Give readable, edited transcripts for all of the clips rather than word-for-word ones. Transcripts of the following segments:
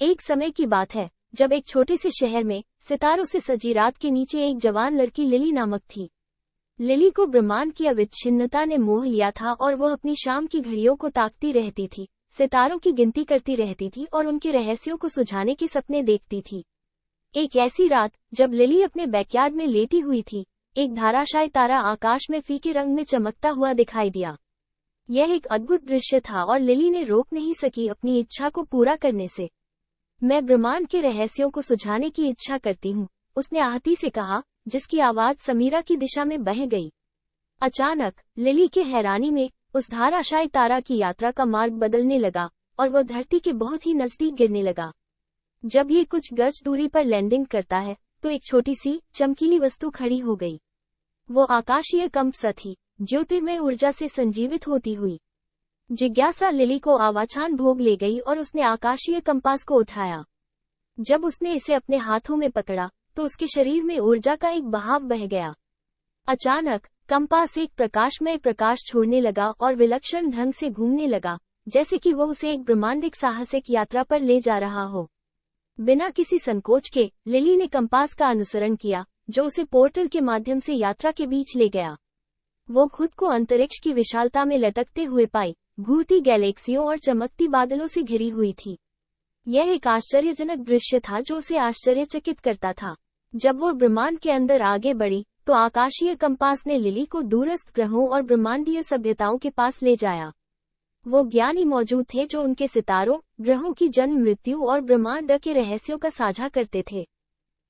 एक समय की बात है जब एक छोटे से शहर में सितारों से सजी रात के नीचे एक जवान लड़की लिली नामक थी। लिली को ब्रह्मांड की अविच्छिन्नता ने मोह लिया था और वह अपनी शाम की घड़ियों को ताकती रहती थी, सितारों की गिनती करती रहती थी और उनके रहस्यों को सुझाने के सपने देखती थी। एक ऐसी रात जब लिली अपने बैकयार्ड में लेटी हुई थी, एक धाराशायी तारा आकाश में फीके रंग में चमकता हुआ दिखाई दिया। यह एक अद्भुत दृश्य था और लिली ने रोक नहीं सकी अपनी इच्छा को पूरा करने से। मैं ब्रह्मांड के रहस्यों को सुझाने की इच्छा करती हूँ, उसने आहती से कहा, जिसकी आवाज समीरा की दिशा में बह गई। अचानक लिली के हैरानी में उस धाराशायी तारा की यात्रा का मार्ग बदलने लगा और वह धरती के बहुत ही नजदीक गिरने लगा। जब ये कुछ गज दूरी पर लैंडिंग करता है तो एक छोटी सी चमकीली वस्तु खड़ी हो गई। वो आकाशीय कंप सा थी, ज्योतिर्मय ऊर्जा से संजीवित होती हुई। जिज्ञासा लिली को आवाचान भोग ले गई और उसने आकाशीय कंपास को उठाया। जब उसने इसे अपने हाथों में पकड़ा तो उसके शरीर में ऊर्जा का एक बहाव बह गया। अचानक कंपास एक प्रकाशमय प्रकाश छोड़ने लगा और विलक्षण ढंग से घूमने लगा, जैसे कि वो उसे एक ब्रह्मांडिक साहसिक यात्रा पर ले जा रहा हो। बिना किसी संकोच के लिली ने कंपास का अनुसरण किया, जो उसे पोर्टल के माध्यम से यात्रा के बीच ले गया। वो खुद को अंतरिक्ष की विशालता में लटकते हुए पाई, घूरती गैलेक्सियों और चमकती बादलों से घिरी हुई थी। यह एक आश्चर्यजनक दृश्य था जो उसे आश्चर्यचकित करता था। जब वो ब्रह्मांड के अंदर आगे बढ़ी तो आकाशीय कंपास ने लिली को दूरस्थ ग्रहों और ब्रह्मांडीय सभ्यताओं के पास ले जाया। वो ज्ञानी मौजूद थे जो उनके सितारों, ग्रहों की जन्म मृत्यु और ब्रह्मांड के रहस्यों का साझा करते थे।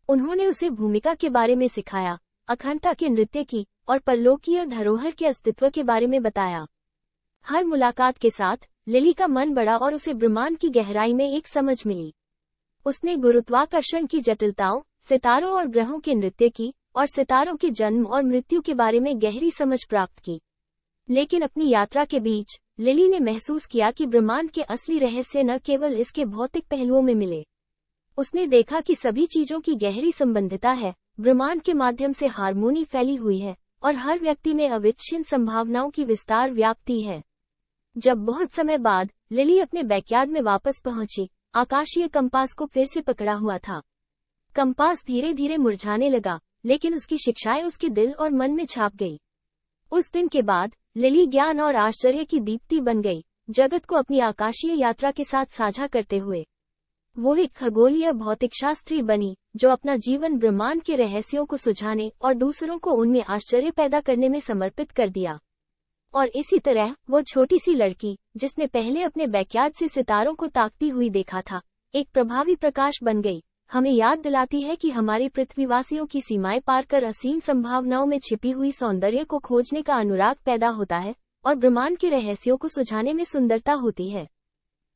उन्होंने उसे भूमिका के बारे में सिखाया, अखंडता के नृत्य की और परलोकीय धरोहर के अस्तित्व के बारे में बताया। हर मुलाकात के साथ लिली का मन बढ़ा और उसे ब्रह्मांड की गहराई में एक समझ मिली। उसने गुरुत्वाकर्षण की जटिलताओं, सितारों और ग्रहों के नृत्य की और सितारों के जन्म और मृत्यु के बारे में गहरी समझ प्राप्त की। लेकिन अपनी यात्रा के बीच लिली ने महसूस किया कि ब्रह्मांड के असली रहस्य न केवल इसके भौतिक पहलुओं में मिले। उसने देखा कि सभी चीजों की गहरी संबंधिता है, ब्रह्मांड के माध्यम से हार्मोनी फैली हुई है और हर व्यक्ति में अविच्छिन्न संभावनाओं की विस्तार व्याप्ति है। जब बहुत समय बाद लिली अपने बैकयार्ड में वापस पहुंची, आकाशीय कंपास को फिर से पकड़ा हुआ था। कंपास धीरे धीरे मुरझाने लगा, लेकिन उसकी शिक्षाएं उसके दिल और मन में छाप गई। उस दिन के बाद लिली ज्ञान और आश्चर्य की दीप्ति बन गई, जगत को अपनी आकाशीय यात्रा के साथ साझा करते हुए। वो एक खगोलीय भौतिकशास्त्री बनी जो अपना जीवन ब्रह्मांड के रहस्यों को सुझाने और दूसरों को उनमें आश्चर्य पैदा करने में समर्पित कर दिया। और इसी तरह वो छोटी सी लड़की, जिसने पहले अपने बैकयार्ड से सितारों को ताकती हुई देखा था, एक प्रभावी प्रकाश बन गई। हमें याद दिलाती है कि हमारे पृथ्वीवासियों की सीमाएं पार कर असीम संभावनाओं में छिपी हुई सौंदर्य को खोजने का अनुराग पैदा होता है और ब्रह्मांड के रहस्यों को सुझाने में सुंदरता होती है।